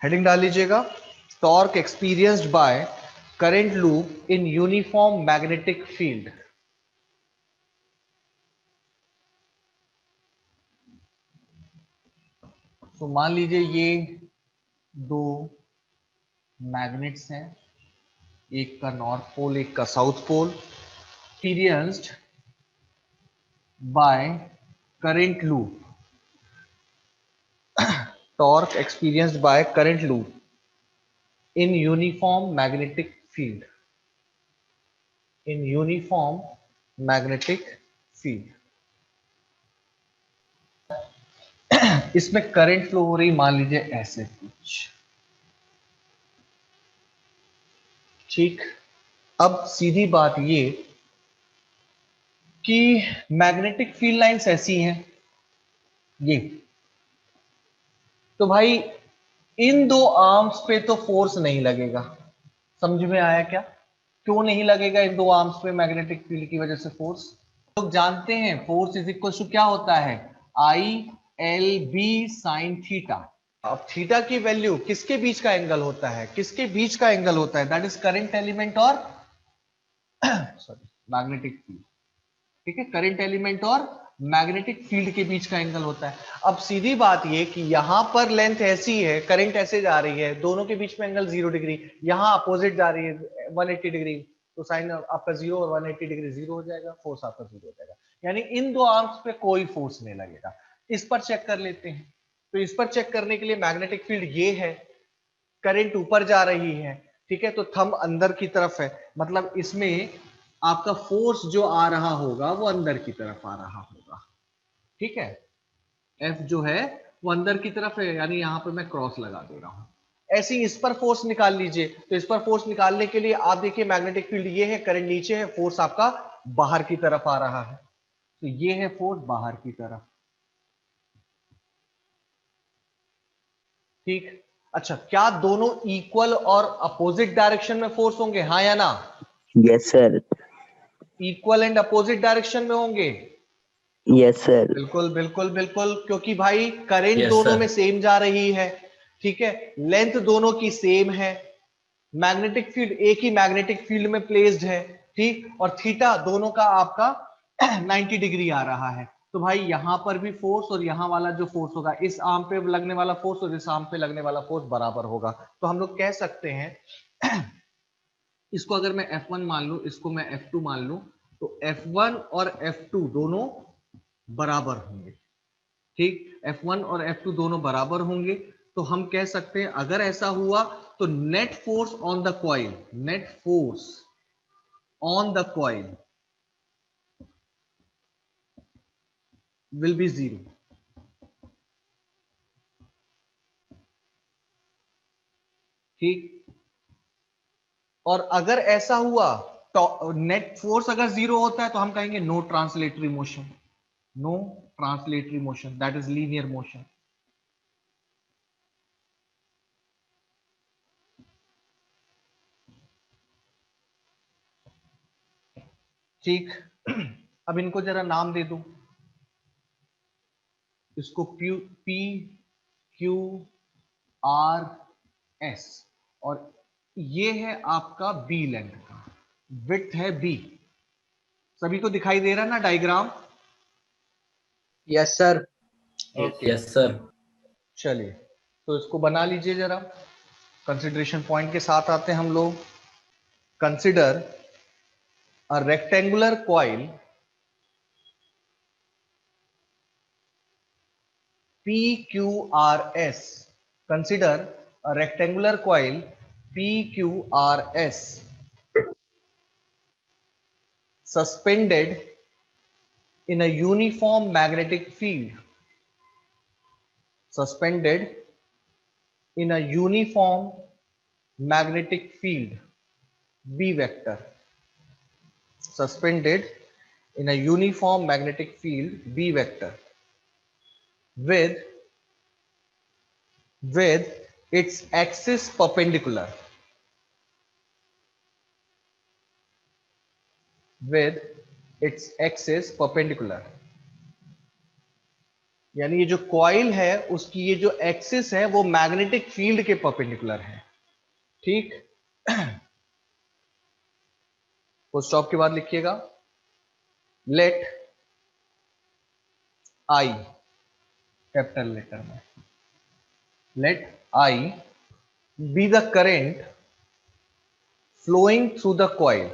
Heading डाल लीजिएगा, torque experienced by current loop in uniform magnetic field. तो मान लीजिए ये दो मैग्नेट्स हैं, एक का नॉर्थ पोल एक का south pole, experienced by current loop, torque experienced by current loop in uniform magnetic field, in uniform magnetic field। इसमें करंट फ्लो हो रही मान लीजिए ऐसे कुछ, ठीक। अब सीधी बात ये कि मैग्नेटिक फील्ड लाइंस ऐसी हैं ये, तो भाई इन दो आर्म्स पे तो फोर्स नहीं लगेगा। समझ में आया क्या? क्यों नहीं लगेगा इन दो आर्म्स पे मैग्नेटिक फील्ड की वजह से फोर्स? लोग जानते हैं फोर्स इज इक्वल टू क्या होता है, I L B sine theta. अब थीटा की वैल्यू किसके बीच का एंगल होता है, किसके बीच का एंगल होता है, दैट इज करंट एलिमेंट और सॉरी मैग्नेटिक फील्ड, ठीक है, करंट एलिमेंट और मैग्नेटिक फील्ड के बीच का एंगल होता है। अब सीधी बात ये कि यहां पर लेंथ ऐसी है, करंट ऐसे जा रही है, दोनों के बीच में एंगल 0 डिग्री, यहां अपोजिट जा रही है 180 डिग्री, तो साइन आपका 0 और 180 डिग्री 0 हो जाएगा, फोर्स आपका 0 हो जाएगा। यानी इन दो आर्म्स पे कोई फोर्स नहीं लगेगा। इस पर चेक कर लेते हैं। तो इस पर चेक करने के लिए मैग्नेटिक फील्ड ये है, करंट ऊपर जा रही है, ठीक है, तो थंब अंदर की तरफ है, मतलब इसमें आपका फोर्स जो आ रहा होगा वो अंदर की तरफ आ रहा होगा, ठीक है। एफ जो है वो अंदर की तरफ है, यानी यहां पर मैं क्रॉस लगा दे रहा हूं। ऐसे ही इस पर फोर्स निकाल लीजिए, तो इस पर फोर्स निकालने के लिए आप देखिए मैग्नेटिक फील्ड ये है, करंट नीचे है, फोर्स आपका बाहर की तरफ आ रहा है, तो ये है फोर्स बाहर की तरफ, ठीक। अच्छा, क्या दोनों इक्वल और अपोजिट डायरेक्शन में फोर्स होंगे, हाँ या ना? Yes sir. Equal and opposite direction में होंगे? Yes sir. बिल्कुल बिल्कुल बिल्कुल, क्योंकि भाई करंट यस दोनों में सर। सेम जा रही है, ठीक है, लेंथ दोनों की सेम है, मैग्नेटिक फील्ड एक ही मैग्नेटिक फील्ड में प्लेस्ड है, ठीक, और थीटा दोनों का आपका 90 डिग्री आ रहा है, तो भाई यहां पर भी फोर्स और यहां वाला जो फोर्स होगा, इस आर्म पे लगने वाला फोर्स और इस आर्म पे लगने वाला फोर्स बराबर होगा। तो हम लोग कह सकते हैं इसको अगर मैं F1 मान लूं, इसको मैं F2 मान लूं, तो F1 और F2 दोनों बराबर होंगे, ठीक, F1 और F2 दोनों बराबर होंगे। तो हम कह सकते हैं अगर ऐसा हुआ तो net force on the coil, net force on the coil will be 0, ठीक। और अगर ऐसा हुआ तो नेट फोर्स अगर 0 होता है तो हम कहेंगे no translatory motion, no translatory motion, that is linear motion, ठीक। अब इनको जरा नाम दे दूं, इसको पी क्यू आर एस, और ये है आपका बी लेंथ का, विड्थ है बी। सभी को दिखाई दे रहा है ना diagram? Yes sir. Okay, yes sir. चलिए तो इसको बना लीजिए जरा, कंसिडरेशन पॉइंट के साथ आते हैं हम लोग। Consider a rectangular coil PQRS, consider a rectangular coil PQRS suspended in a uniform magnetic field, suspended in a uniform magnetic field, B vector, suspended in a uniform magnetic field B vector with its axis perpendicular, with its axis perpendicular, यानी ये जो coil है उसकी ये जो axis है वो magnetic field के परपेंडिकुलर है। ठीक। फुल स्टॉप के बाद लिखिएगा लेट आई, कैपिटल लेटर में, let I be the current flowing through the coil.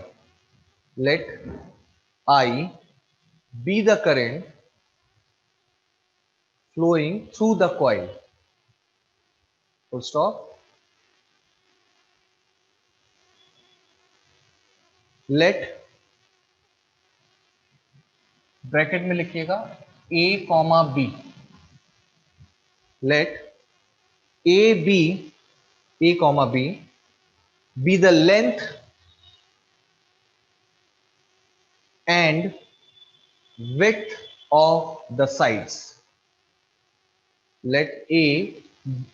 Let I be the current flowing through the coil. Full stop. Let bracket में लिखिएगा A comma B. Let A B, A comma B be the length and width of the sides. Let A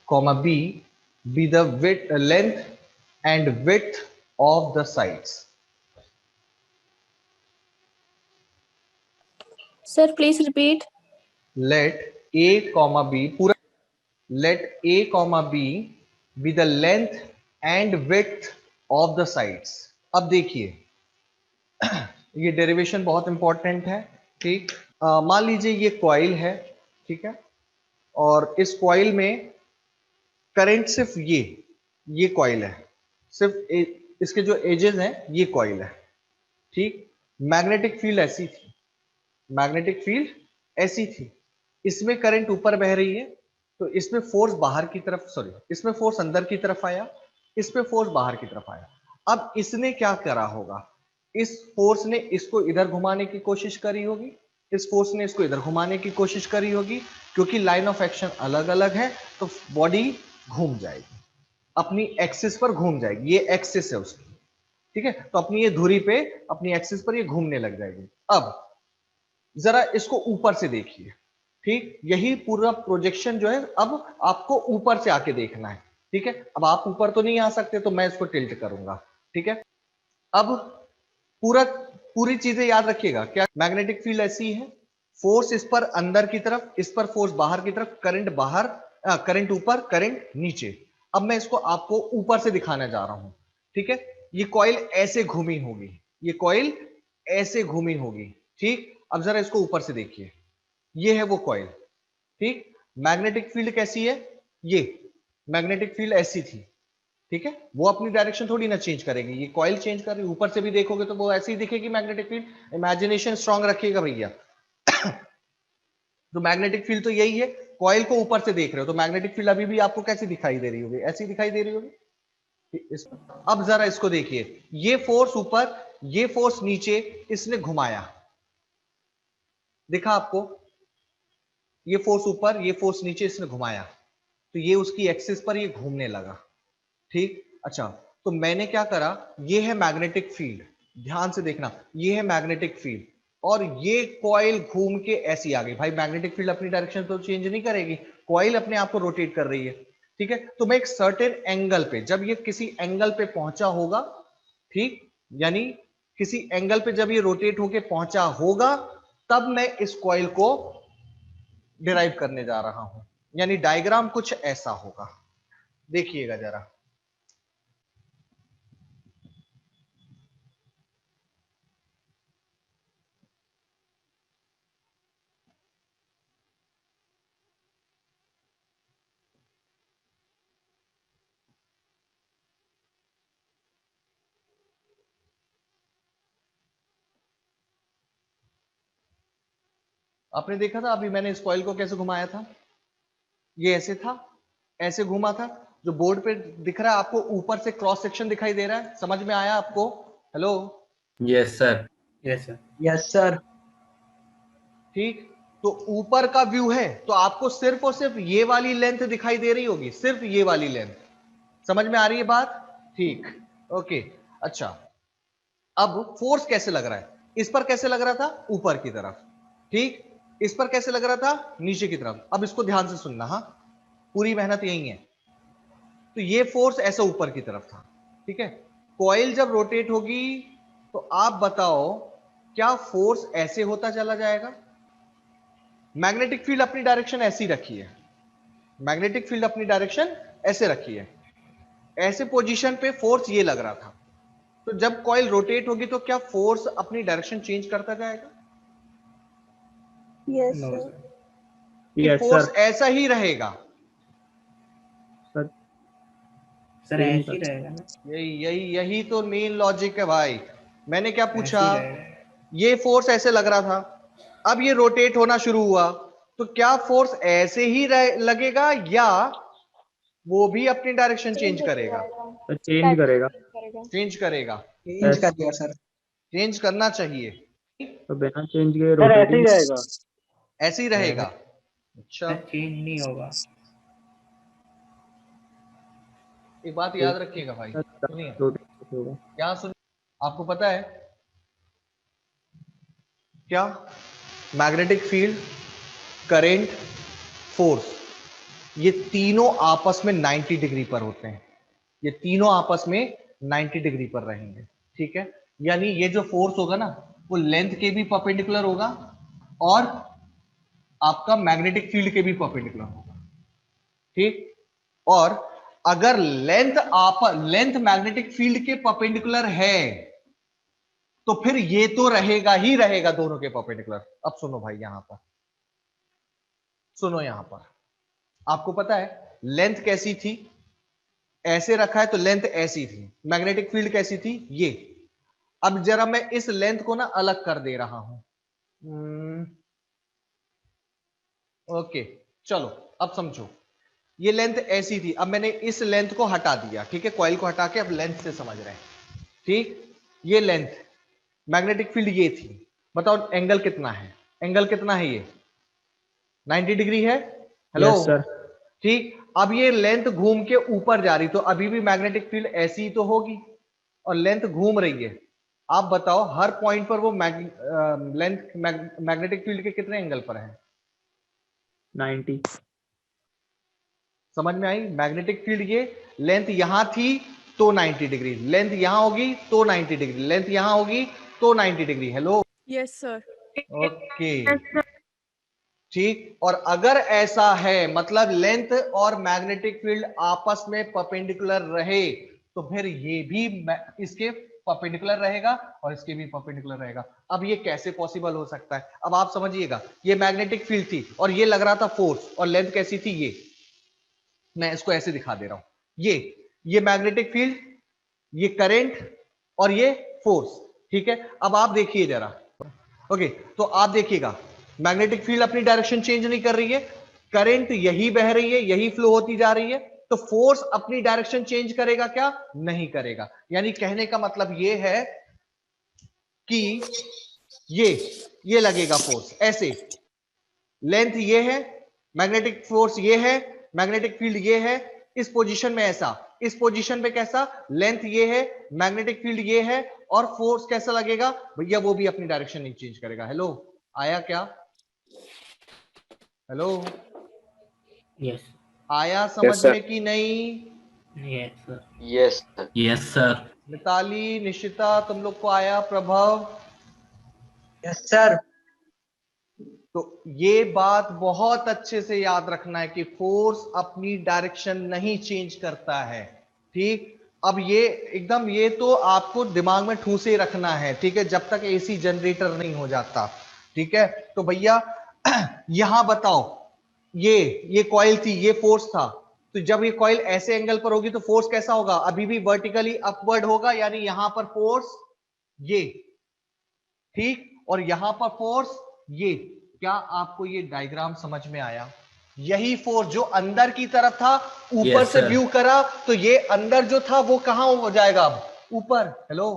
comma B be the width, length and width of the sides. Sir, please repeat. Let A comma B पूरा, let A comma B be the length and width of the sides. अब देखिए ये derivation बहुत important है। ठीक। मान लीजिए ये कॉइल है, ठीक है, और इस कॉइल में करंट सिर्फ ये कॉइल है, सिर्फ इसके जो एजेस हैं ये कॉइल है। ठीक। मैग्नेटिक फील्ड ऐसी थी, मैग्नेटिक फील्ड ऐसी थी, इसमें करंट ऊपर बह रही है, तो इसमें फोर्स बाहर की तरफ, सॉरी, इसमें फोर्स अंदर की तरफ आया, इसमें फोर्स बाहर की तरफ आया। अब इसने क्या करा होगा, इस फोर्स ने इसको इधर घुमाने की कोशिश करी होगी, इस फोर्स ने इसको इधर घुमाने की कोशिश करी होगी, क्योंकि लाइन ऑफ एक्शन अलग अलग है, तो बॉडी घूम जाएगी, अपनी एक्सिस पर घूम जाएगी, ये एक्सिस है उसकी। ठीक है, तो अपनी ये धुरी पे, अपनी एक्सिस पर ये घूमने लग जाएगी। अब जरा इसको ऊपर से देखिए। ठीक, यही पूरा प्रोजेक्शन जो है अब आपको ऊपर से आके देखना है। ठीक है, अब आप ऊपर तो नहीं आ सकते, तो मैं इसको टिल्ट करूंगा। ठीक है, अब पूरी चीजें याद रखिएगा, क्या मैग्नेटिक फील्ड ऐसी है, फोर्स इस पर अंदर की तरफ, इस पर फोर्स बाहर की तरफ, करंट बाहर, करंट ऊपर, करंट नीचे। अब मैं इसको आपको ऊपर से दिखाने जा रहा हूं। ठीक है, ये कॉइल ऐसे घूमी होगी, ये कॉइल ऐसे घूमी होगी। ठीक, अब जरा इसको ऊपर से देखिए, ये है वो कॉइल। ठीक, मैग्नेटिक फील्ड कैसी है, ये मैग्नेटिक फील्ड ऐसी थी। ठीक है, वो अपनी डायरेक्शन थोड़ी ना चेंज करेगी, ये कॉइल चेंज कर रही है। ऊपर से भी देखोगे तो वो ऐसी ही दिखेगी मैग्नेटिक फील्ड। इमेजिनेशन स्ट्रांग रखिएगा भैया। तो मैग्नेटिक फील्ड तो यही है, कॉइल को ऊपर से देख रहे हो तो मैग्नेटिक फील्ड अभी भी आपको कैसी दिखाई दे रही होगी, ऐसी दिखाई दे रही होगी। अब जरा इसको देखिए, ये फोर्स ऊपर, ये फोर्स नीचे, इसने घुमाया, दिखा आपको, ये फोर्स ऊपर, ये फोर्स नीचे, इसने घुमाया, तो ये उसकी एक्सिस पर ये घूमने लगा। ठीक, अच्छा, तो मैंने क्या करा, ये है मैग्नेटिक फील्ड, ध्यान से देखना, ये है मैग्नेटिक फील्ड, और ये कॉइल घूम के ऐसी आ गई। भाई मैग्नेटिक फील्ड अपनी डायरेक्शन तो चेंज नहीं करेगी, कॉइल अपने आप को रोटेट कर रही है। ठीक है, तो मैं एक सर्टेन एंगल पे, जब ये किसी एंगल पे पहुंचा होगा, ठीक, यानी किसी एंगल पे जब ये रोटेट होके पहुंचा होगा, तब मैं इस कॉइल को डिराइव करने जा रहा हूं, यानी डायग्राम कुछ ऐसा होगा। देखिएगा जरा, आपने देखा था अभी मैंने इस कॉइल को कैसे घुमाया था, ये ऐसे था, ऐसे घुमा था, जो बोर्ड पे दिख रहा है आपको, ऊपर से क्रॉस सेक्शन दिखाई दे रहा है, समझ में आया आपको? Hello? Yes sir. Yes sir. Yes sir. ठीक, तो ऊपर का व्यू है, तो आपको सिर्फ और सिर्फ ये वाली लेंथ दिखाई दे रही होगी, सिर्फ ये वाली लेंथ। समझ में आ रही है बात? ठीक, ओके, अच्छा, अब फोर्स कैसे लग रहा है, इस पर कैसे लग रहा था, ऊपर की तरफ। ठीक, इस पर कैसे लग रहा था, नीचे की तरफ। अब इसको ध्यान से सुनना, हाँ, पूरी मेहनत यही है। तो ये फोर्स ऐसा ऊपर की तरफ था। ठीक है, कॉइल जब रोटेट होगी तो आप बताओ क्या फोर्स ऐसे होता चला जाएगा, मैग्नेटिक फील्ड अपनी डायरेक्शन ऐसी रखी है, मैग्नेटिक फील्ड अपनी डायरेक्शन ऐसे रखी है, ऐसे पोजीशन पे फोर्स ये लग रहा था, तो जब कॉइल रोटेट होगी तो क्या फोर्स अपनी डायरेक्शन चेंज करता जाएगा? Yes, No, sir. sir. कि Yes, फोर्स sir. ऐसा ही रहेगा? सर सर Same ऐसे ही sir. रहेगा ना, यही तो मेन लॉजिक है भाई। मैंने क्या पूछा? ऐसे ही रहेगा। ये फोर्स ऐसे लग रहा था, अब ये रोटेट होना शुरू हुआ, तो क्या फोर्स ऐसे ही लगेगा या वो भी अपनी डायरेक्शन चेंज करेगा? तो चेंज करेगा, चेंज करेगा, Yes. कर दिया सर। चेंज करना चाहिए। तो बिना चेंज के रोटेटिंग ऐसे ही रहेगा। अच्छा, सर चेंज नहीं होगा। एक बात याद रखिएगा भाई, सुनिए रोटेट होगा। क्या सुन, आपको पता है क्या? मैग्नेटिक फील्ड, करंट, फोर्स, ये तीनों आपस में 90 डिग्री पर होते हैं, ये तीनों आपस में 90 डिग्री पर रहेंगे, ठीक है? यानी ये जो फोर्स होगा ना, वो लेंथ के भी परपेंडिकुलर होगा और आपका मैग्नेटिक फील्ड के भी परपेंडिकुलर होगा, ठीक? और अगर लेंथ मैग्नेटिक फील्ड के परपेंडिकुलर है तो फिर ये तो रहेगा ही रहेगा दोनों के परपेंडिकुलर। अब सुनो भाई, यहां पर सुनो, यहां पर आपको पता है लेंथ कैसी थी? ऐसे रखा है तो लेंथ ऐसी थी, मैग्नेटिक फील्ड कैसी थी? ये। अब जरा मैं इस लेंथ को ना अलग कर दे रहा हूं। ओके, चलो अब समझो, ये लेंथ ऐसी थी, अब मैंने इस लेंथ को हटा दिया, ठीक है? कॉइल को हटा के अब लेंथ से समझ रहे हैं, ठीक? ये लेंथ, मैग्नेटिक फील्ड ये थी, बताओ एंगल कितना है? एंगल कितना है? ये 90 डिग्री है। Hello, Yes, sir. ठीक? अब ये लेंथ घूम के ऊपर जा रही, तो अभी भी मैग्नेटिक फील्ड ऐसी ही तो होगी, और लेंथ घूम रही है। आप बताओ हर पॉइंट पर वो लेंथ मैग्नेटिक फील्ड के कितने एंगल पर है? 90. समझ में आई? मैग्नेटिक फील्ड, ये लेंथ यहां थी तो 90 डिग्री, लेंथ यहां होगी तो 90 डिग्री, लेंथ यहां होगी तो 90 degree. Hello, Yes, sir. Okay, ठीक? और अगर ऐसा है, मतलब लेंथ और मैग्नेटिक फील्ड आपस में परपेंडिकुलर रहे, तो फिर ये भी इसके परपेंडिकुलर रहेगा और इसके भी परपेंडिकुलर रहेगा। अब ये कैसे पॉसिबल हो सकता है? अब आप समझिएगा, ये मैग्नेटिक फील्ड थी और ये लग रहा था फोर्स, और लेंथ कैसी थी? ये, मैं इसको ऐसे दिखा दे रहा हूं, ये मैग्नेटिक फील्ड, ये करंट और ये फोर्स, ठीक है? अब आप देखिए जरा, ओके, तो आप देखिएगा मैग्नेटिक फील्ड अपनी डायरेक्शन चेंज नहीं कर रही है, करंट यही बह रही है, यही फ्लो होती जा रही है, तो फोर्स अपनी डायरेक्शन चेंज करेगा क्या? नहीं करेगा। यानी कहने का मतलब ये है कि ये लगेगा फोर्स ऐसे, लेंथ ये है, मैग्नेटिक फोर्स ये है, मैग्नेटिक फील्ड ये है, इस पोजीशन में ऐसा, इस पोजीशन पे कैसा? लेंथ ये है, मैग्नेटिक फील्ड ये है, और फोर्स कैसा लगेगा भैया? वो भी अपनी डायरेक्शन नहीं चेंज करेगा। हेलो, आया क्या? हेलो, यस आया समझ में कि नहीं? Yes sir. Yes sir. Yes sir. Mitali, Nishita, तुम लोग को आया? प्रभव? Yes, sir. तो ये बात बहुत अच्छे से याद रखना है कि फोर्स अपनी डायरेक्शन नहीं चेंज करता है, ठीक? अब ये एकदम, ये तो आपको दिमाग में ठूसे रखना है, ठीक है, जब तक एसी जनरेटर नहीं हो जाता, ठीक है? तो भैया यहां बताओ, ये कॉइल थी, ये फोर्स था, तो जब ये कॉइल ऐसे एंगल पर होगी तो फोर्स कैसा होगा? अभी भी वर्टिकली अपवर्ड होगा, यानी यहां पर फोर्स ये, ठीक? और यहां पर फोर्स ये। क्या आपको ये डायग्राम समझ में आया? यही फोर्स जो अंदर की तरफ था, ऊपर Yes, से sir. व्यू करा तो ये अंदर जो था वो कहां हो जाएगा? अब ऊपर। हेलो,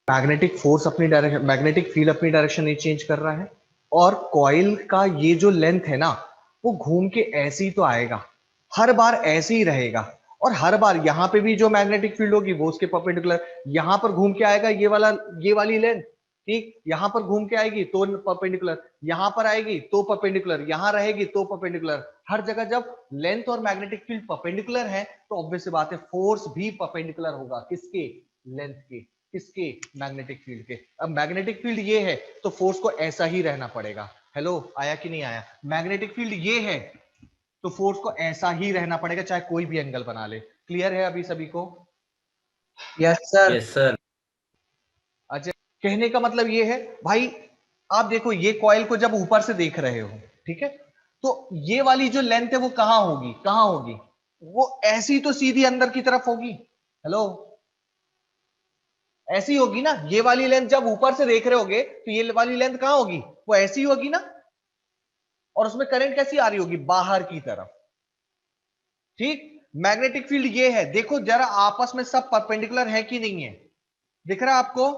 मैग्नेटिक फोर्स अपनी डायरेक्शन, मैग्नेटिक फील्ड अपनी डायरेक्शन नहीं चेंज कर रहा है, और कॉइल का ये जो लेंथ है ना, वो घूम के ऐसे ही तो आएगा, हर बार ऐसे ही रहेगा, और हर बार यहां पे भी जो मैग्नेटिक फील्ड होगी वो उसके परपेंडिकुलर यहां पर घूम के आएगा, ये वाली लेंथ, ठीक? यहां पर घूम के आएगी तो परपेंडिकुलर, यहां पर आएगी तो परपेंडिकुलर, यहां रहेगी तो परपेंडिकुलर। हर जगह जब लेंथ और मैग्नेटिक फील्ड परपेंडिकुलर है तो ऑब्वियस सी बात है फोर्स भी परपेंडिकुलर होगा। किसके? लेंथ के। किसके? मैग्नेटिक फील्ड के। अब मैग्नेटिक फील्ड ये है तो फोर्स को ऐसा ही रहना पड़ेगा। हेलो, आया कि नहीं आया? मैग्नेटिक फील्ड ये है तो फोर्स को ऐसा ही रहना पड़ेगा चाहे कोई भी एंगल बना ले। क्लियर है अभी सभी को? Yes sir. Yes sir. अच्छा, कहने का मतलब ये है भाई, आप देखो ये कॉइल को जब ऊपर से देख रहे हो, ठीक है, तो ये वाली जो लेंथ है वो कहां होगी, कहां होगी? वो ऐसी तो सीधी अंदर की तरफ होगी। हेलो, ऐसी होगी ना? ये वाली लेंथ जब ऊपर से देख रहे होगे तो ये वाली लेंथ कहां होगी? वो ऐसी होगी ना? और उसमें करंट कैसी आ रही होगी? बाहर की तरफ। ठीक, मैग्नेटिक फील्ड ये है, देखो जरा आपस में सब परपेंडिकुलर है कि नहीं है, दिख रहा है आपको?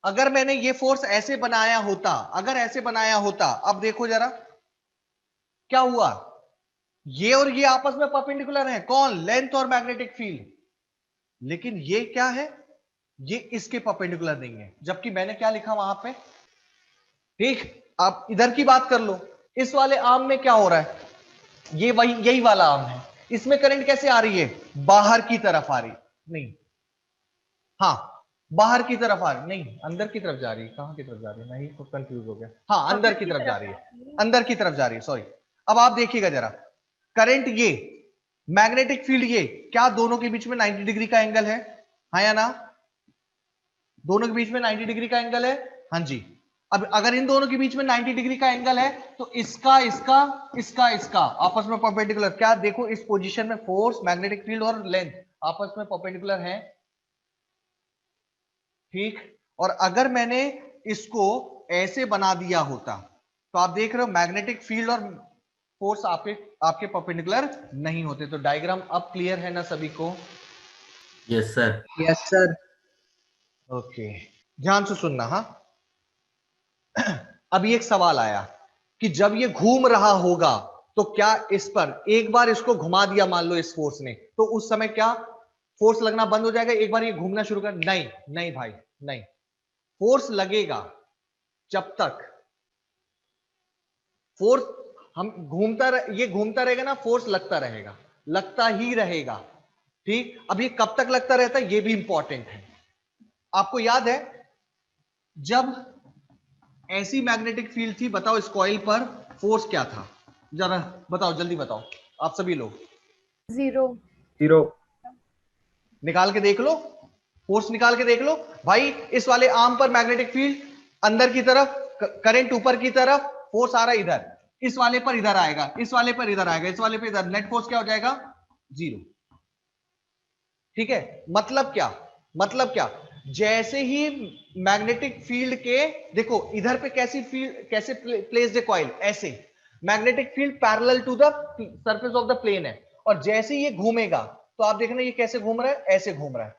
अगर मैंने ये फोर्स ऐसे बनाया होता, अगर ऐसे बनाया होता, अब देखो जरा क्या हुआ, ये और ये आपस में परपेंडिकुलर है, कौन? लेंथ और मैग्नेटिक फील्ड। लेकिन ये क्या है, ये इसके परपेंडिकुलर नहीं है, जबकि मैंने क्या लिखा वहां पे? ठीक, आप इधर की बात कर लो, इस वाले आर्म में क्या हो रहा है, ये वही यही वाला आर्म है, इसमें करंट कैसे आ रही है? बाहर की तरफ आ रही, नहीं, हाँ बाहर की तरफ आ रही, नहीं अंदर की तरफ जा रही है। कहां की तरफ जा रही है? मैं ही तो कंफ्यूज हो गया। हाँ, अंदर की तरफ जा रही है, अंदर की तरफ जा रही है, सॉरी। अब आप देखिएगा जरा, करंट ये, मैग्नेटिक फील्ड ये, क्या दोनों के बीच में 90 डिग्री का एंगल है? हाँ या ना? दोनों के बीच में 90 डिग्री का एंगल है, हाँ जी। अब अगर इन दोनों के बीच में 90 डिग्री का एंगल है तो इसका इसका इसका इसका आपस में परपेंडिकुलर, क्या देखो इस पोजीशन में फोर्स, मैग्नेटिक फील्ड और लेंथ आपस में परपेंडिकुलर है। ठीक, और अगर मैंने इसको ऐसे बना दिया होता तो आप देख रहे हो मैग्नेटिक फील्ड और फोर्स आपके आपके परपेंडिकुलर नहीं होते। तो डायग्राम अब क्लियर है ना सभी को? Yes sir. Yes sir. Okay, ध्यान से सुनना। हाँ, अभी एक सवाल आया कि जब ये घूम रहा होगा तो क्या इस पर एक बार इसको घुमा दिया मान लो इस फोर्स ने, तो उस समय क्या फोर्स लगना बंद हो जाएगा? एक बार ये घूमना शुरू कर, नहीं नहीं भाई नहीं, फोर्स लगेगा जब तक फोर्स हम ये घूमता रहेगा ना, फोर्स लगता रहेगा, लगता ही रहेगा। ठीक, अब ये कब तक लगता रहता है ये भी इंपॉर्टेंट है। आपको याद है जब ऐसी मैग्नेटिक फील्ड थी, बताओ इस कॉइल पर फोर्स क्या था? जरा बताओ, जल्दी बताओ आप सभी लोग। 0. 0। निकाल के देख लो, फोर्स निकाल के देख लो भाई। इस वाले आर्म पर मैग्नेटिक फील्ड अंदर की तरफ, करंट ऊपर की तरफ, फोर्स आ रहा है इधर, इस वाले पर इधर आएगा, इस वाले पर इधर आएगा, इस वाले पर इधर, नेट फोर्स क्या हो जाएगा? 0। ठीक है, मतलब क्या? मतलब क्या? जैसे ही मैग्नेटिक फील्ड के, देखो इधर पे कैसी फील्ड, कैसे प्लेस्ड है कॉइल, ऐसे magnetic field parallel to the surface of the plane है, और जैसे ही ये घूमेगा तो आप देखना ये कैसे घूम रहा है, ऐसे घूम रहा है,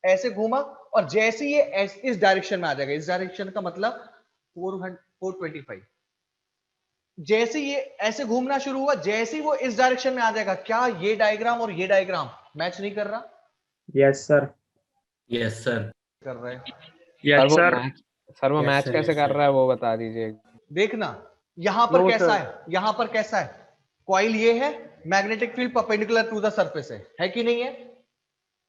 ऐसे घूमा, और जैसे ये इस डायरेक्शन में आ जाएगा, इस डायरेक्शन का मतलब 425, जैसे ये ऐसे घूमना शुरू हुआ, जैसे ही वो इस डायरेक्शन में आ जाएगा, क्या ये डायग्राम और ये डायग्राम मैच नहीं कर रहा? Yes sir. Yes sir. कर रहे हैं। सर यस वो सर। मैच सर वो Yes, मैच sir, कैसे yes, कर sir. रहा है वो बता दीजिए। देखना यहां पर No, कैसा sir. है, यहां पर कैसा है, कॉइल ये है, magnetic field perpendicular to the surface है कि नहीं है?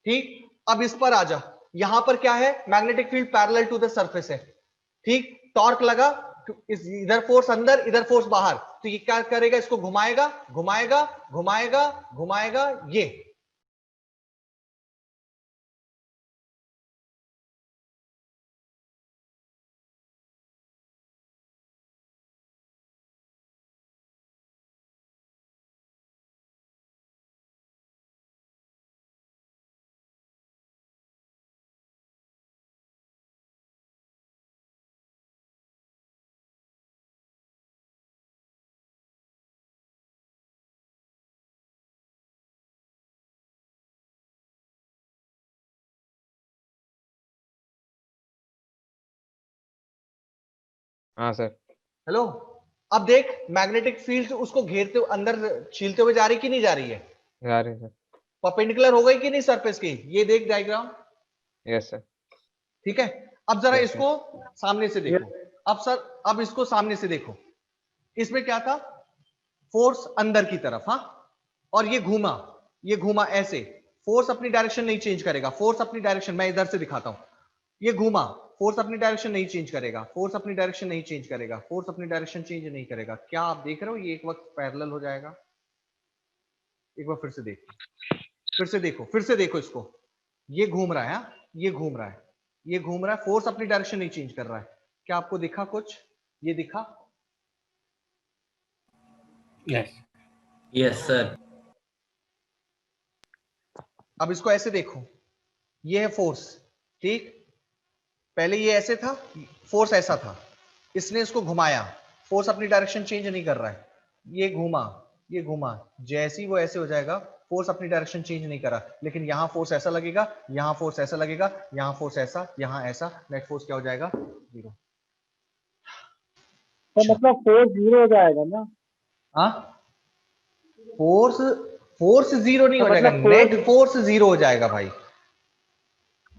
ठीक, अब इस पर आ जा, यहां पर क्या है, magnetic field parallel to the surface है। ठीक, टॉर्क लगा, इधर फोर्स अंदर, इधर फोर्स बाहर, तो ये क्या करेगा, इसको घुमाएगा घुमाएगा घुमाएगा घुमाएगा, ये हाँ सर। हेलो, अब देख मैग्नेटिक फील्ड उसको घेरते हुए अंदर छीलते हुए जा रही कि नहीं जा रही है? जा रहे हैं सर। परपेंडिकुलर हो गई कि नहीं सरफेस की? ये देख डायग्राम। Yes sir. ठीक है, अब जरा Yes, इसको सामने से देखो। अब सर, अब इसको सामने से देखो, इसमें क्या था, फोर्स अंदर की तरफ, हाँ, और ये घूमा ऐसे, फोर्स अपनी डायरेक्शन नहीं चेंज करेगा, फोर्स अपनी डायरेक्शन, मैं इधर से दिखाता हूं, ये घूमा, फोर्स अपनी डायरेक्शन नहीं चेंज करेगा, फोर्स अपनी डायरेक्शन नहीं चेंज करेगा, फोर्स अपनी डायरेक्शन चेंज नहीं करेगा। क्या आप देख रहे हो ये एक वक्त पैरेलल हो जाएगा? एक बार फिर से देखो, फिर से देखो, फिर से देखो इसको, ये घूम रहा है, हाँ? ये घूम रहा है, ये घूम रहा है, फोर्स अपनी डायरेक्शन नहीं चेंज कर रहा है। क्या आपको दिखा कुछ? ये दिखा? Yes. Yes, sir. अब इसको ऐसे देखो, ये है फोर्स, ठीक? पहले ये ऐसे था, फोर्स ऐसा था, इसने इसको घुमाया, फोर्स अपनी डायरेक्शन चेंज नहीं कर रहा है, ये घूमा, ये घूमा, जैसे ही वो ऐसे हो जाएगा, फोर्स अपनी डायरेक्शन चेंज नहीं करा, लेकिन यहां फोर्स ऐसा लगेगा, यहां फोर्स ऐसा लगेगा, यहां फोर्स ऐसा, यहां ऐसा, नेट फोर्स क्या हो जाएगा? 0। तो मतलब फोर्स 0 हो जाएगा ना? हाँ, फोर्स फोर्स 0 नहीं तो हो जाएगा, मतलब नेट फोर्स फोर्स 0 हो जाएगा भाई।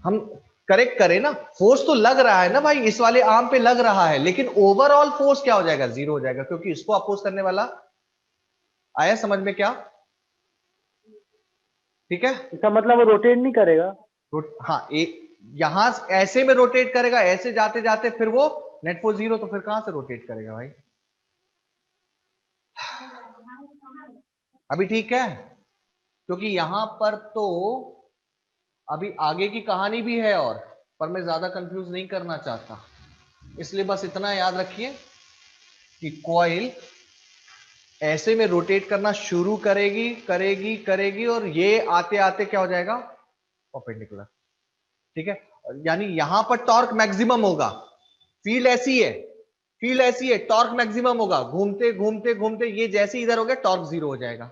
हम करेक्ट करें ना, फोर्स तो लग रहा है ना भाई, इस वाले आर्म पे लग रहा है, लेकिन ओवरऑल फोर्स क्या हो जाएगा? 0 हो जाएगा, क्योंकि इसको अपोज करने वाला आया समझ में क्या? ठीक है। इसका मतलब वो रोटेट नहीं करेगा? हाँ, एक यहां ऐसे में रोटेट करेगा, ऐसे जाते जाते फिर वो नेट फोर्स 0, तो फिर कहां से रोटेट करेगा भाई? अभी ठीक है, क्योंकि यहां पर तो अभी आगे की कहानी भी है और, पर मैं ज्यादा कंफ्यूज नहीं करना चाहता, इसलिए बस इतना याद रखिए कि कॉइल ऐसे में रोटेट करना शुरू करेगी करेगी करेगी, और ये आते आते क्या हो जाएगा? परपेंडिकुलर। ठीक है, यानी यहां पर टॉर्क मैक्सिमम होगा, फील्ड ऐसी है, फील्ड ऐसी है, टॉर्क मैक्सिमम होगा, घूमते घूमते घूमते ये जैसे इधर हो गया, टॉर्क 0 हो जाएगा।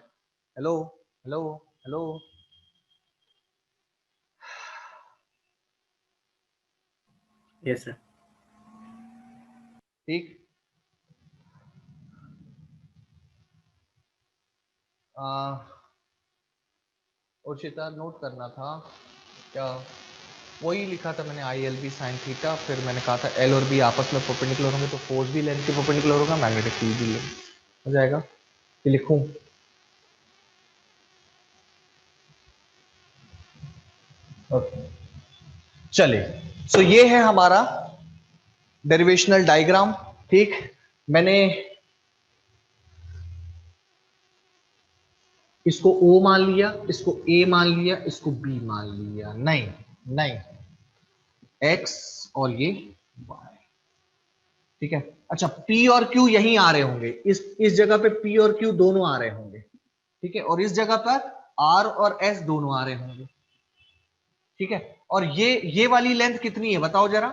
Hello hello hello, Yes, sir. ठीक। उचिता नोट करना था क्या? वही लिखा था मैंने, I L B sine theta, फिर मैंने कहा था एल और बी आपस में परपेंडिकुलर होंगे तो फोर्स भी लेंथ के परपेंडिकुलर होगा, मैग्नेटिक फील्ड भी लेंथ हो जाएगा। ये लिखूं? ओके, चलिए, सो ये है हमारा डेरिवेशनल डायग्राम। ठीक, मैंने इसको O मान लिया, इसको A मान लिया, इसको B मान लिया, नहीं नहीं, X और ये Y। ठीक है, अच्छा, P और Q यहीं आ रहे होंगे, इस जगह पे P और Q दोनों आ रहे होंगे। ठीक है, और इस जगह पर R और S दोनों आ रहे होंगे। ठीक है, और ये वाली लेंथ कितनी है बताओ जरा?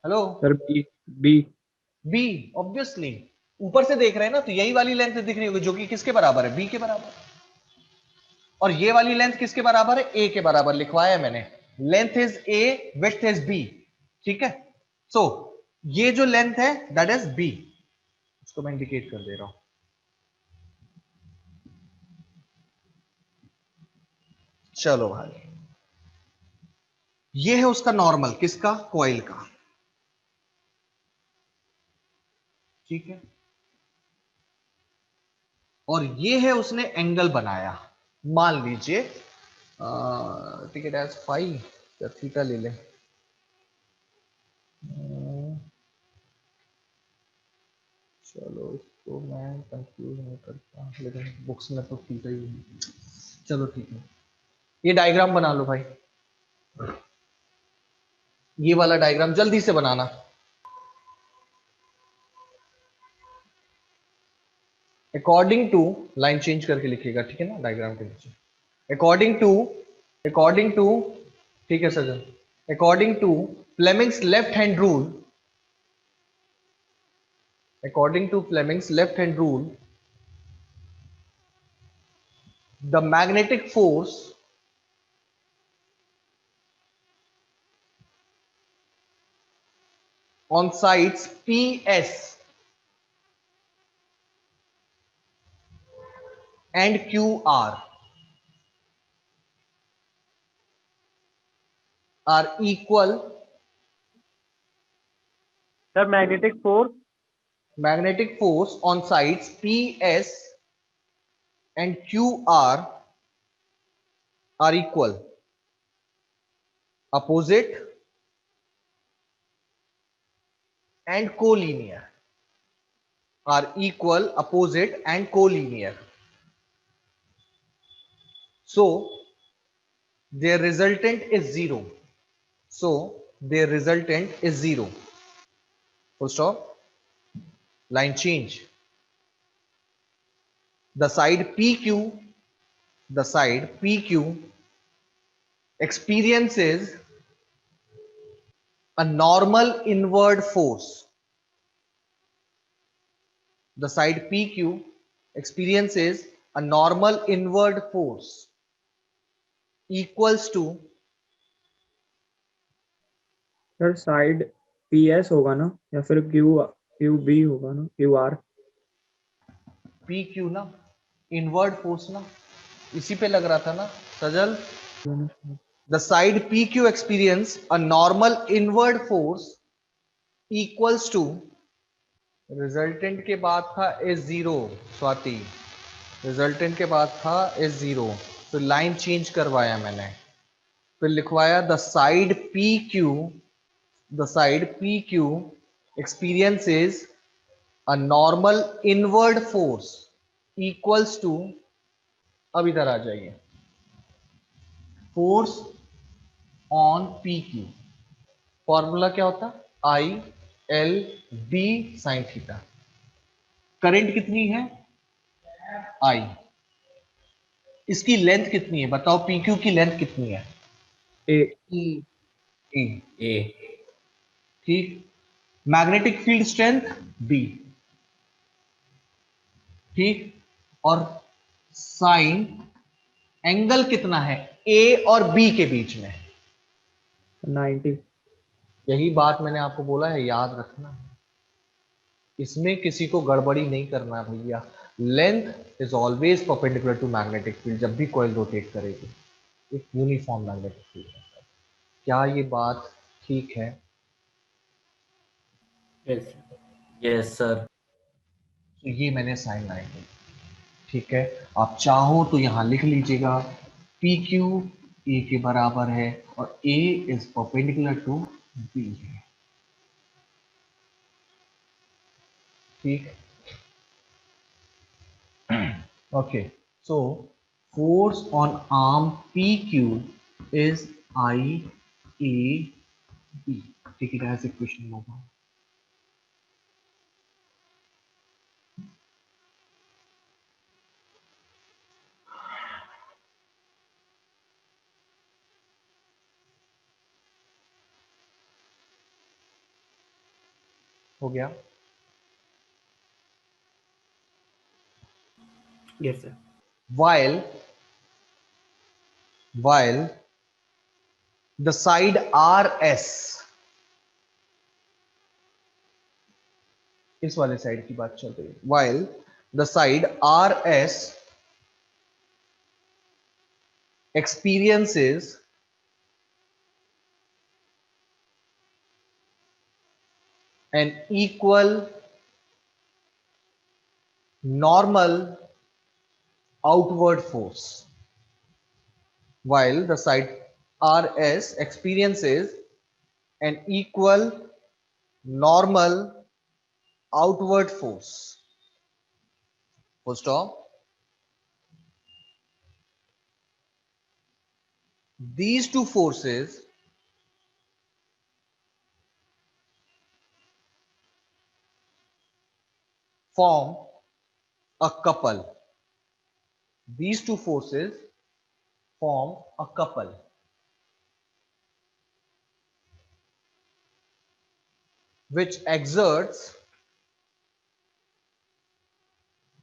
Hello? Sir B B B, obviously, ऊपर से देख रहे हैं ना, तो यही वाली लेंथ दिख रही होगी, जो कि किसके बराबर है? B के बराबर। और ये वाली लेंथ किसके बराबर है? A के बराबर लिखवाया है मैंने, length is A, width is B। ठीक है, सो ये जो लेंथ है दैट इज B, इसको मैं इंडिकेट कर दे रहा हूं। चलो भाई, ये है उसका नॉर्मल, किसका? कॉइल का। ठीक है, और ये है उसने एंगल बनाया, मान लीजिए ठीक है, डैश फाई या थीटा ले लें, चलो इसको मैं कंफ्यूज नहीं करता, लेकिन बुक्स में तो थीटा ही है। चलो ठीक है, ये डायग्राम बना लो भाई, ये वाला डायग्राम जल्दी से बनाना। अकॉर्डिंग टू, लाइन चेंज करके लिखिएगा, ठीक है ना, डायग्राम के नीचे, अकॉर्डिंग टू, ठीक है sir, according to Fleming's left hand rule, according to Fleming's left hand rule, the magnetic force on sides PS and QR are equal, sir magnetic force on sides PS and QR are equal, opposite and collinear, are equal, opposite and collinear. So their resultant is 0. So their resultant is 0. Full stop. Line change. The side PQ experiences a normal inward force. The side PQ experiences a normal inward force equals to sir side P S होगा ना, या फिर Q Q B होगा ना, Q R. PQ ना, inward force ना, इसी पे लग रहा था ना सजल। The side PQ experience a normal inward force equals to, resultant के बाद था इज 0, स्वाति, रिजल्टेंट के बाद था इज 0, फिर लाइन चेंज करवाया मैंने, फिर लिखवाया the side PQ experiences a normal inward force equals to, अब इधर आ जाइए, फोर्स ऑन PQ, फॉर्मूला क्या होता, ILB sin थीटा। करंट कितनी है, I, इसकी लेंथ कितनी है बताओ, PQ की लेंथ कितनी है, ए E, A. ठीक। मैग्नेटिक फील्ड स्ट्रेंथ B, ठीक। और साइन एंगल कितना है A और B के बीच में, 90। यही बात मैंने आपको बोला है, याद रखना, इसमें किसी को गड़बड़ी नहीं करना भैया। Length is always perpendicular to magnetic field, जब भी कॉइल रोटेट करेगी एक यूनिफॉर्म मैग्नेटिक फील्ड है। क्या ये बात ठीक है? Yes. Yes, sir. तो ये मैंने साइन लाइन दी, ठीक है। आप चाहो तो यहां लिख लीजिएगा पी क्यू ए के बराबर है और A is perpendicular to B है, ठीक। Okay, so force on arm P Q is I A B, ठीक है, ऐसे क्वेश्चन होगा। हो गया? Yes, sir. while the side RS, इस वाले साइड की बात चल रही है, while the side RS experiences an equal normal outward force, while the side RS experiences an equal normal outward force, full stop. These two forces form a couple. These two forces form a couple which exerts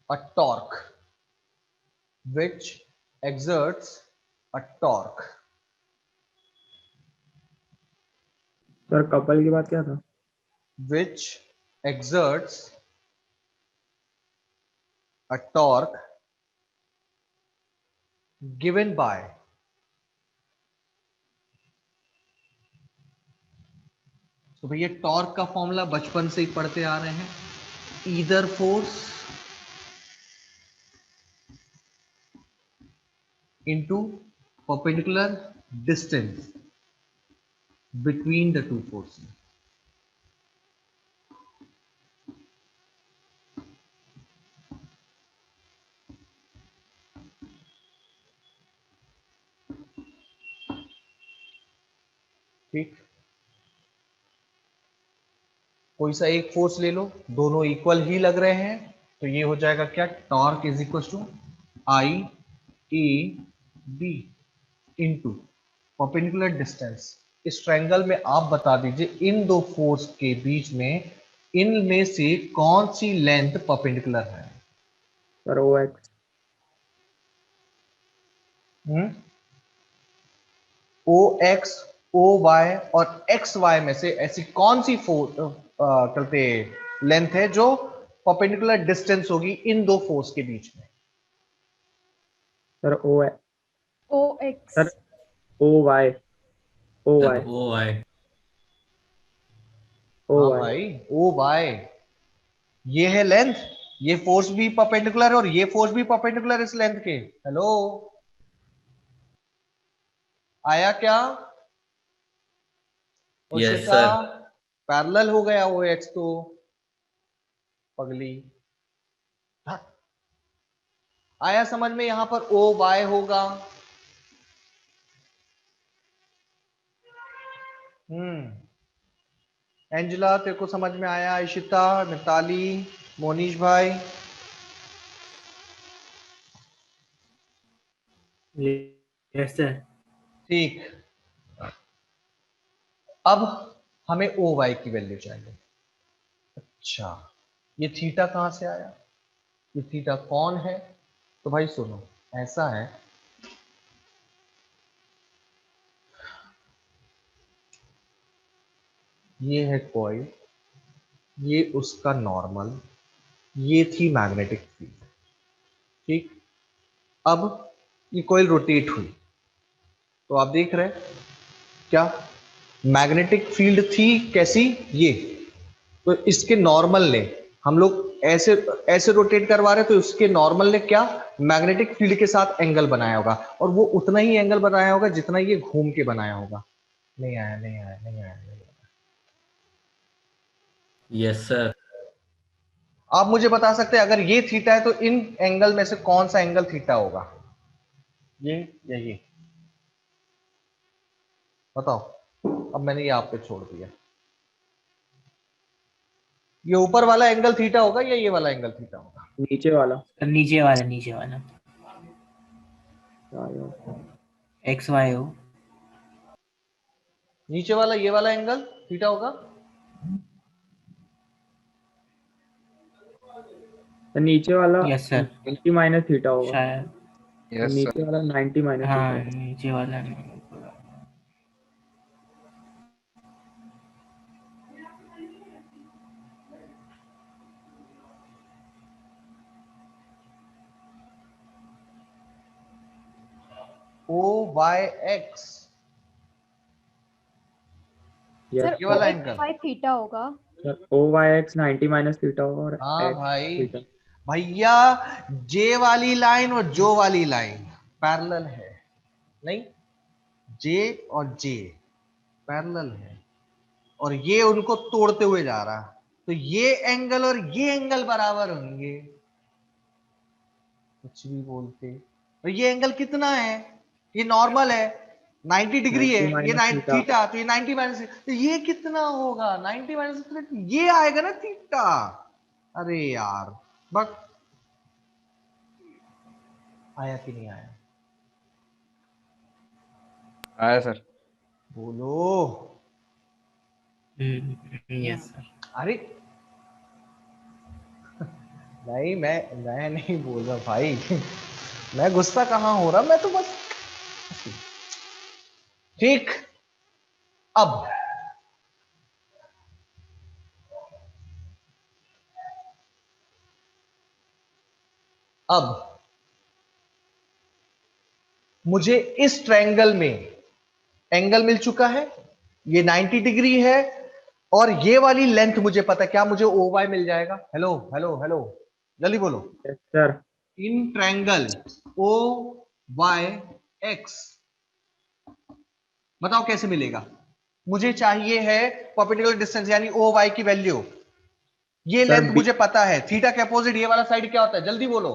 a torque, which exerts a torque, sir couple की बात क्या था? which exerts a torque given by तो भैया torque का formula बचपन से ही पढ़ते आ रहे हैं, either force into perpendicular distance between the two forces, ठीक, कोई सा एक फोर्स ले लो, दोनों इक्वल ही लग रहे हैं, तो ये हो जाएगा क्या, torque is equal to I A B into perpendicular distance. इस ट्रायंगल में आप बता दीजिए इन दो फोर्स के बीच में इनमें से कौन सी लेंथ परपेंडिकुलर है। सर ओ एक्स। ओ एक्स, ओ वाई और एक्स वाई में से ऐसी कौन सी करते लेंथ है जो परपेंडिकुलर डिस्टेंस होगी इन दो फोर्स के बीच में। Sir O OX. Sir O Y O sir Y O I O हाँ वाई। भाई, ओ वाई, ये है लेंथ, ये फोर्स भी परपेंडिकुलर है और ये फोर्स भी परपेंडिकुलर इस लेंथ के। हेलो, आया क्या? Yes उशिता, sir. पैरेलल हो गया ओ एक्स तो पगली। हाँ, आया समझ में? यहां पर ओ वाई होगा। एंजिला तेरे को समझ में आया? इशिता, मिताली, मोनीश भाई, यस सर। ठीक। अब हमें ओ वाई की वैल्यू चाहिए। अच्छा, ये थीटा कहां से आया? ये थीटा कौन है? तो भाई सुनो, ऐसा है, ये है कॉइल, ये उसका नॉर्मल, ये थी मैग्नेटिक फील्ड। ठीक, अब ये कॉइल रोटेट हुई तो आप देख रहे हैं क्या, मैग्नेटिक फील्ड थी कैसी, ये, तो इसके नॉर्मल ने, हम लोग ऐसे ऐसे रोटेट करवा रहे, तो उसके नॉर्मल ने क्या, मैग्नेटिक फील्ड के साथ एंगल बनाया होगा, और वो उतना ही एंगल बनाया होगा जितना ये घूम के बनाया होगा। नहीं आया, नहीं आया, नहीं आया, नहीं आया। Yes sir. आप मुझे बता सकते हैं अगर ये थीटा है तो इन एंगल में से कौन सा एंगल थीटा होगा, ये या ये? बताओ। अब मैंने ये आप पे छोड़ दिया, ये ऊपर वाला एंगल थीटा होगा या ये वाला एंगल थीटा होगा? नीचे वाला। नीचे वाला, नीचे वाला क्या यार? एक्स वाई हो। नीचे वाला, ये वाला एंगल थीटा होगा। तो नीचे वाला यस सर 90 माइनस थीटा होगा। शायद। तो यस नीचे सर। वाला 90 माइनस थीटा हाँ होगा। नीचे वाला। O Y X, yes sir ये वाला OX एंगल। बाय थीटा होगा। Sir O Y X 90 minus theta होगा और हाँ एक्स भाई, थीटा। भैया जे वाली लाइन और जो वाली लाइन पैरेलल है, नहीं, जे और जे पैरेलल है, और ये उनको तोड़ते हुए जा रहा है, तो ये एंगल और ये एंगल बराबर होंगे। कुछ भी बोलते, तो ये एंगल कितना है, ये नॉर्मल है 90 डिग्री है, 90 ये माइनस 90 थीटा। थीटा, तो ये 90 माइनस, तो ये कितना होगा 90 माइनस, ये आएगा ना थीटा। अरे यार, बट आया कि नहीं आया? आया सर। बोलो। Yes sir. अरे नहीं, मैं नहीं बोल रहा भाई। मैं गुस्सा कहाँ हो रहा, मैं तो बस, ठीक। अब अब मुझे इस ट्रायंगल में एंगल मिल चुका है, ये 90 डिग्री है, और ये वाली लेंथ मुझे पता है, क्या मुझे ओ वाई मिल जाएगा? हेलो हेलो हेलो, जल्दी बोलो। Yes sir. In triangle O Y X, बताओ कैसे मिलेगा? मुझे चाहिए है परपेंडिकुलर डिस्टेंस यानी ओ वाई की वैल्यू, ये सर लेंथ बी मुझे पता है, थीटा के अपोजिट ये वाला साइड क्या होता है, जल्दी बोलो।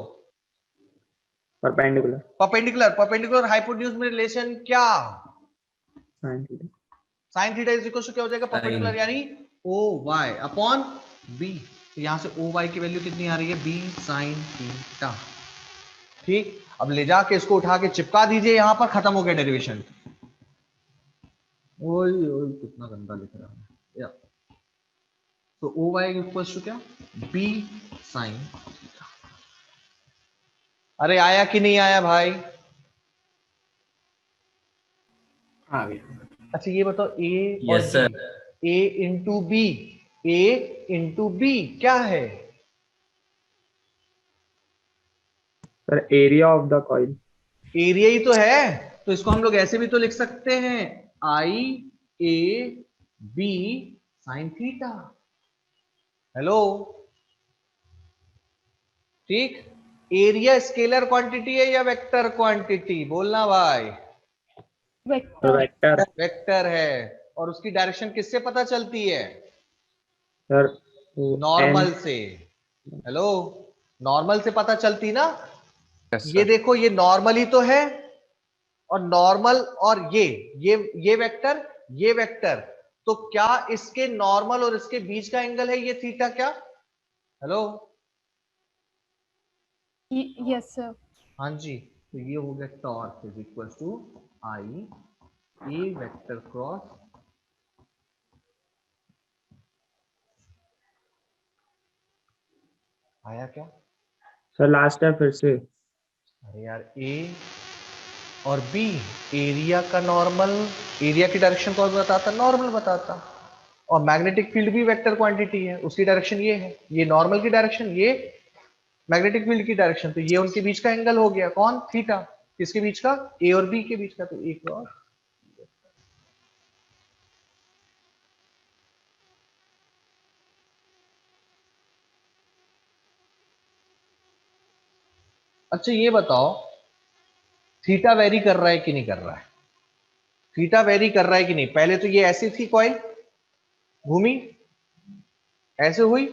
परपेंडिकुलर परपेंडिकुलर, परपेंडिकुलर हाइपोटेन्यूज में रिलेशन क्या? Sine theta. Sine theta is equal to क्या हो जाएगा, परपेंडिकुलर यानी ओ वाई अपॉन बी। तो यहां से ओ वाई की वैल्यू कितनी आ रही है, बी साइन थीटा। ठीक, अब ले जाके इसको उठा के चिपका दीजिए यहां पर, खत्म हो गया डेरिवेशन। ओए ओए कितना गंदा लिख रहा है या। तो ओ वाई इक्वल्स टू क्या, बी साइन। अरे आया कि नहीं आया भाई? आ गया। अच्छा ये बताओ, ए और yes sir. B, A into B, A into B क्या है? Sir area of the coil. Area ही तो है। तो इसको हम लोग ऐसे भी तो लिख सकते हैं, I A B sine theta. Hello, ठीक। एरिया स्केलर क्वांटिटी है या वेक्टर क्वांटिटी, बोलना भाई। वेक्टर। वेक्टर। वेक्टर है। और उसकी डायरेक्शन किससे पता चलती है, सर नॉर्मल से। हेलो, नॉर्मल से पता चलती ना। यस ये सर। देखो ये नॉर्मल ही तो है, और नॉर्मल और ये वेक्टर, ये वेक्टर, तो क्या इसके नॉर्मल और इसके बीच का एंगल है ये थीटा क्या? Hello, yes sir. हाँ जी। तो ये हो गया torque is equal to I A vector cross आया क्या? सर लास्ट है फिर से। अरे यार, ए और बी, एरिया का नॉर्मल, एरिया की डायरेक्शन कौन बताता, नॉर्मल बताता। और मैग्नेटिक फील्ड भी वेक्टर क्वांटिटी है, उसकी डायरेक्शन ये है, ये नॉर्मल की डायरेक्शन, ये मैग्नेटिक फील्ड की डायरेक्शन। तो ये उनके बीच का एंगल हो गया कौन, थीटा। किसके बीच का, ए और बी के बीच का। तो एक और अच्छा ये बताओ, थीटा वेरी कर रहा है कि नहीं कर रहा है? थीटा वेरी कर रहा है कि नहीं? पहले तो ये ऐसी थी कॉइल, घूमी, ऐसे हुई,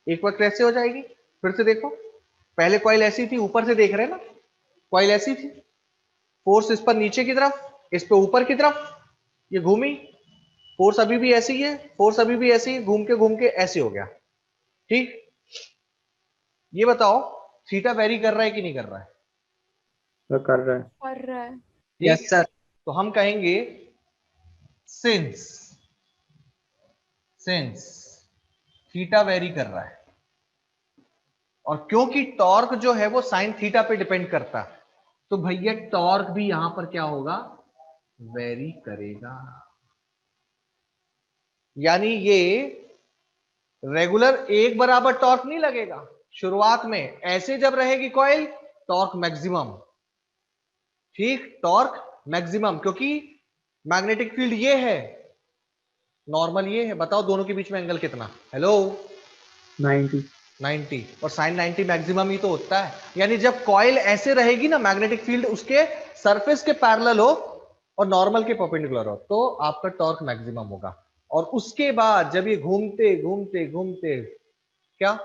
एक बार कैसे हो जाएगी, फिर से देखो। पहले कॉइल ऐसी थी, ऊपर से देख रहे हैं ना, कॉइल ऐसी थी, फोर्स इस पर नीचे की तरफ, इस पे ऊपर की तरफ, ये घूमी, फोर्स अभी भी ऐसी है, फोर्स अभी भी ऐसी है, घूम के ऐसे हो गया। ठीक, ये बताओ थीटा वेरी कर रहा है कि नहीं कर रहा है? सर कर रहा है। कर रहा है। Yes sir. तो हम कहेंगे सिंस सिंस थीटा वेरी कर रहा है, और क्योंकि टॉर्क जो है वो साइन थीटा पे डिपेंड करता है, तो भैया टॉर्क भी यहां पर क्या होगा, वेरी करेगा। यानी ये रेगुलर एक बराबर टॉर्क नहीं लगेगा शुरुआत में। ऐसे जब रहेगी कॉइल, टॉर्क मैक्सिमम, ठीक, टॉर्क मैक्सिमम, क्योंकि मैग्नेटिक फील्ड ये है, नॉर्मल ये है। बताओ दोनों के बीच में एंगल कितना, हेलो, 90। 90, और साइन 90 मैक्सिमम ही तो होता है। यानी जब कॉइल ऐसे रहेगी ना, मैग्नेटिक फील्ड उसके सरफेस के पैरेलल हो और नॉर्मल के परपेंडिकुलर हो, तो आपका टॉर्क मैक्सिमम होगा। और उसके बाद जब ये घूमते घूमते घूमते क्या,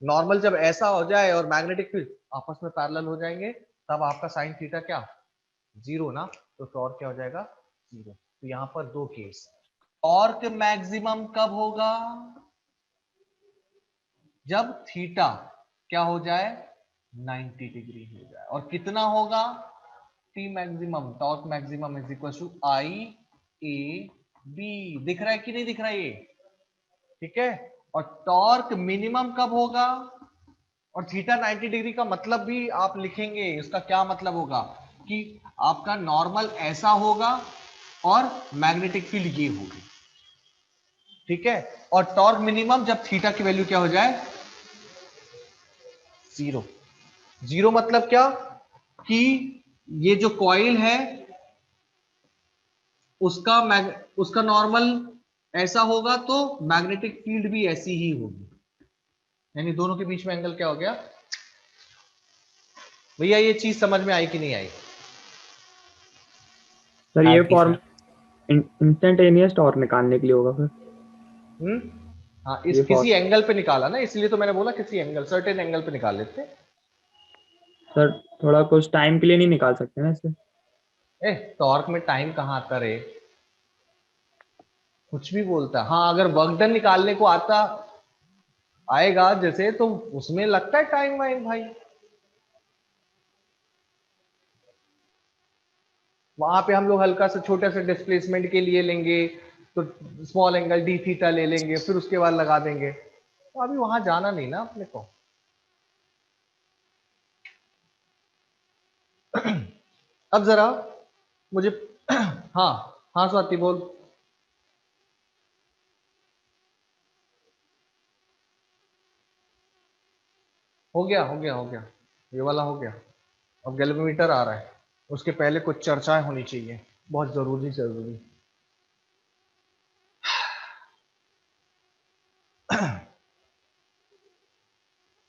नॉर्मल जब ऐसा हो जाए और मैग्नेटिक फील्ड आपस में पैरेलल हो जाएंगे, तब आपका साइन थीटा क्या, जीरो ना। तो टॉर्क क्या हो जाएगा, जीरो। तो यहां पर दो केस, टॉर्क मैक्सिमम कब होगा, जब थीटा क्या हो जाए, 90 डिग्री हो जाए। और कितना होगा, T maximum, torque maximum is equal to I A B. दिख रहा है कि नहीं दिख रहा है ये, ठीक है। और टॉर्क मिनिमम कब होगा, और थीटा 90 डिग्री का मतलब भी आप लिखेंगे, इसका क्या मतलब होगा कि आपका नॉर्मल ऐसा होगा और मैग्नेटिक फील्ड ये होगी, ठीक है। और टॉर्क मिनिमम जब थीटा की वैल्यू क्या हो जाए, जीरो। जीरो मतलब क्या, कि ये जो कॉइल है उसका नॉर्मल ऐसा होगा, तो मैग्नेटिक फील्ड भी ऐसी ही होगी। यानी दोनों के बीच में एंगल क्या हो गया। भैया ये चीज समझ में आई कि नहीं आई? सर ये आती फॉर्म सर। इंस्टेंटेनियस टॉर्क निकालने के लिए होगा फिर। हाँ, इस ये किसी एंगल पे निकाला ना, इसलिए तो मैंने बोला किसी एंगल, सर्टेन एंगल पे निकाल लेते। सर थोड़ा कुछ टाइम के लिए नहीं निकाल सकते ना इसे। टॉर्क में टाइम कहां आता रे, कुछ भी बोलता है। हाँ, अगर वर्क डन निकालने को आता आएगा जैसे, तो उसमें लगता है टाइम वाइम भाई। वहां पे हम लोग हल्का सा छोटा सा डिस्प्लेसमेंट के लिए लेंगे, तो स्मॉल एंगल डी थीटा ले लेंगे, फिर उसके बाद लगा देंगे। तो अभी वहां जाना नहीं ना अपने को। अब जरा मुझे हाँ हाँ स्वाति बोल। हो गया हो गया हो गया, ये वाला हो गया। अब गैल्वेमीटर आ रहा है, उसके पहले कुछ चर्चाएं होनी चाहिए, बहुत जरूरी जरूरी।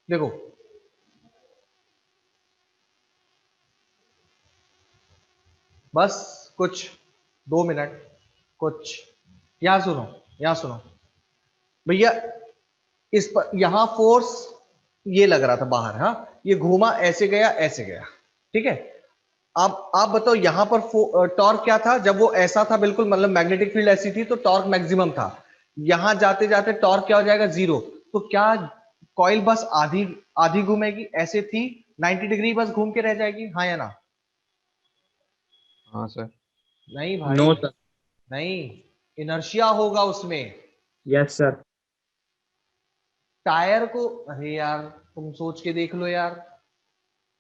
देखो, बस कुछ 2 मिनट, कुछ यहां सुनो, यहां सुनो भैया। इस पर यहां फोर्स ये लग रहा था बाहर, हाँ ये घूमा ऐसे गया ऐसे गया, ठीक है। अब आप बताओ यहां पर टॉर्क क्या था जब वो ऐसा था बिल्कुल, मतलब मैग्नेटिक फील्ड ऐसी थी तो टॉर्क मैक्सिमम था। यहां जाते जाते टॉर्क क्या हो जाएगा, 0। तो क्या कॉइल बस आधी आधी घूमेगी, ऐसे थी 90 डिग्री बस घूम के रह जाएगी, हाँ या ना? हाँ सर। नहीं भाई, नो सर। नहीं, इनर्शिया होगा उसमें। Yes sir. टायर को, अरे यार तुम सोच के देख लो यार,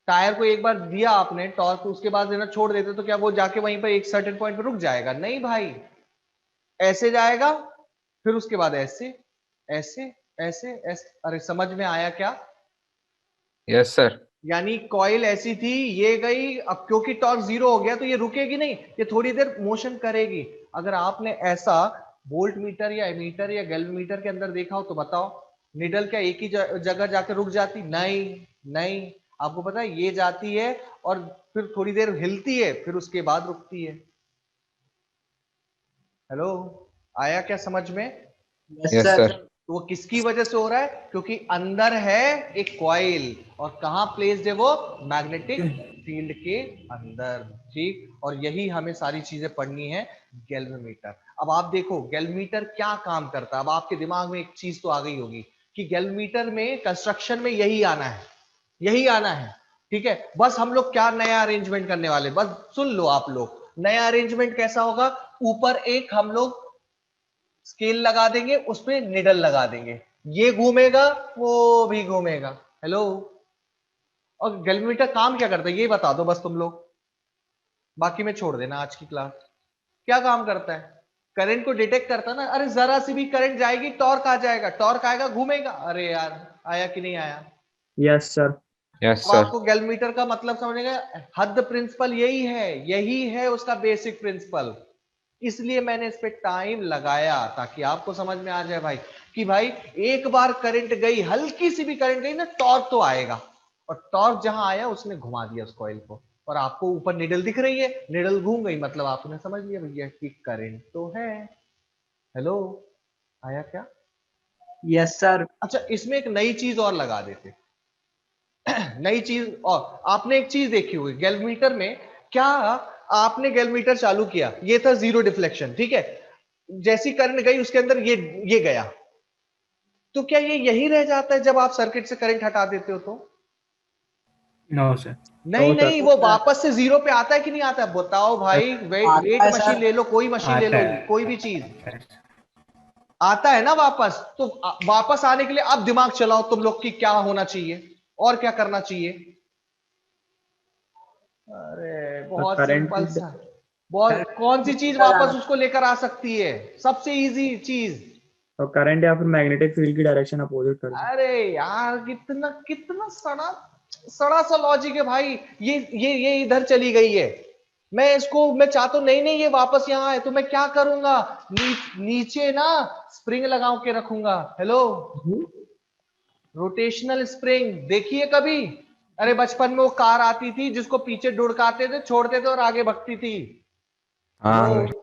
टायर को एक बार दिया आपने टॉर्क, उसके बाद देना छोड़ देते तो क्या वो जाके वहीं पर एक सर्टेन पॉइंट पर रुक जाएगा? नहीं भाई, ऐसे जाएगा, फिर उसके बाद ऐसे ऐसे ऐसे ऐसे। अरे समझ में आया क्या? Yes sir. यानी कॉइल ऐसी थी, ये गई, अब क्योंकि टॉर्क 0 हो गया तो ये रुकेगी नहीं, ये थोड़ी देर मोशन करेगी। अगर आपने ऐसा वोल्ट मीटर या एमीटर या गैल्वेमीटर के अंदर देखा हो तो बताओ, निडल क्या एक ही जगह जाकर रुक जाती? नहीं नहीं, आपको पता है ये जाती है और फिर थोड़ी देर हिलती है, फिर उसके बाद रुकती है। हेलो, आया क्या समझ में? Yes sir. तो वो किसकी वजह से हो रहा है? क्योंकि अंदर है एक कॉइल, और कहां प्लेस्ड है वो? मैग्नेटिक फील्ड के अंदर, ठीक। और यही हमें सारी चीजें पढ़नी है, गैल्वेमीटर। अब आप देखो गैल्वेमीटर क्या काम करता है। अब आपके दिमाग में एक चीज तो आ गई होगी कि गैल्वेमीटर में कंस्ट्रक्शन में यही आना है, यही आना है, ठीक है। बस हम लोग क्या नया अरेंजमेंट करने वाले, बस सुन लो आप लोग। नया अरेंजमेंट कैसा होगा? ऊपर एक हम लोग स्केल लगा देंगे, उसमें निडल लगा देंगे, ये घूमेगा वो भी घूमेगा। हेलो, और गैल्वेमीटर काम क्या करता है ये बता दो बस तुम लोग, बाकी में छोड़ देना आज की क्लास। क्या काम करता है? करंट को डिटेक्ट करता है ना। अरे जरा सी भी करंट जाएगी, टॉर्क आ जाएगा, टॉर्क आएगा घूमेगा। अरे यार, आया कि नहीं आया? Yes sir. यस तो सर। आपको गैल्वेमीटर का मतलब समझेगा, हद प्रिंसिपल यही है, यही है उसका बेसिक प्रिंसिपल। इसलिए मैंने इस पे टाइम लगाया ताकि आपको समझ में आ जाए भाई, कि भाई एक बार करंट गई, हल्की सी भी करंट गई ना, टॉर्क तो आएगा। और टॉर्क जहां आया उसने घुमा दिया उस कॉइल को, और आपको ऊपर निडल दिख रही है, निडल घूम गई, मतलब आपने समझ लिया भैया कि करंट तो है। हेलो, आया क्या? Yes sir. अच्छा, इसमें एक नई चीज और लगा देते नई चीज। और आपने एक चीज देखी हुई गैल्वेमीटर में, क्या आपने गैल्वेमीटर चालू किया, ये था 0 डिफ्लेक्शन, ठीक है। जैसी करंट गई उसके अंदर ये गया, तो क्या ये यही रह जाता है जब आप सर्किट से करंट हटा देते हो? तो नो सर। नहीं No, sir. नहीं, वो वापस से 0 पे आता है कि नहीं आता है? बताओ भाई, वेट है मशीन सर। ले लो, कोई मशीन ले लो, आता है। कोई भी चीज आता है ना वापस। तो वापस आने के लिए अब दिमाग चलाओ तुम लोग की क्या होना चाहिए और क्या करना चाहिए। अरे बहुत करंट सिंपल सा, बहुत, कौन सी चीज वापस उसको लेकर आ सकती है? सबसे इजी चीज। और करंट या फिर मैग्नेटिक फील्ड की डायरेक्शन अपोजिट कर दो। अरे यार, कितना कितना सड़ा सड़ा सा लॉजिक है भाई। ये इधर चली गई है, मैं चाहता हूं नहीं नहीं ये वापस यहां है, तो मैं क्या करूंगा? नीचे ना स्प्रिंग लगा के रखूंगा। हेलो, रोटेशनल स्प्रिंग देखिए कभी? अरे बचपन में वो कार आती थी जिसको पीछे ढुड़काते थे, छोड़ते थे और आगे भगती थी। हाँ हेलो, सर।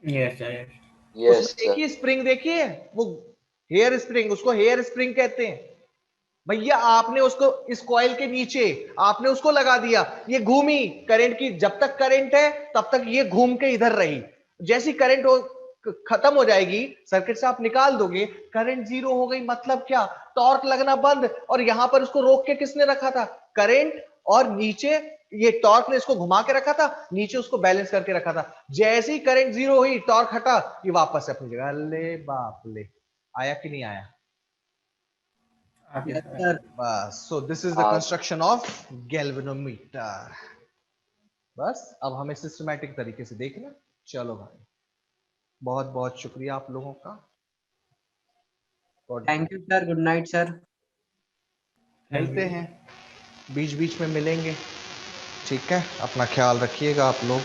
Yes sir. उसमें देखिए स्प्रिंग, देखिए वो हेयर स्प्रिंग, उसको हेयर स्प्रिंग कहते हैं भैया। आपने उसको इस कॉइल के नीचे आपने उसको लगा दिया, ये घूमी करंट की, जब तक करंट है तब तक ये घूम के इधर रही। जैसी करंट खत्म हो जाएगी, सर्किट से आप निकाल दोगे, करंट जीरो हो गई, मतलब क्या, टॉर्क लगना बंद। और यहां पर उसको रोक के किसने रखा था, करंट, और नीचे ये टॉर्क ने इसको घुमा के रखा था, नीचे उसको बैलेंस करके रखा था। जैसे ही करंट जीरो हुई, टॉर्क हटा, ये वापस से अपनी जगह। अरे बाप ले, आया कि नहीं आया? Yes, sir. बस, so this is the construction of galvanometer. बस अब हमें सिस्टमैटिक तरीके से देखना। चलो भाई, बहुत बहुत शुक्रिया आप लोगों का। Thank you, sir. Good night, sir. मिलते हैं, बीच बीच में मिलेंगे, ठीक है? अपना ख्याल रखिएगा आप लोग।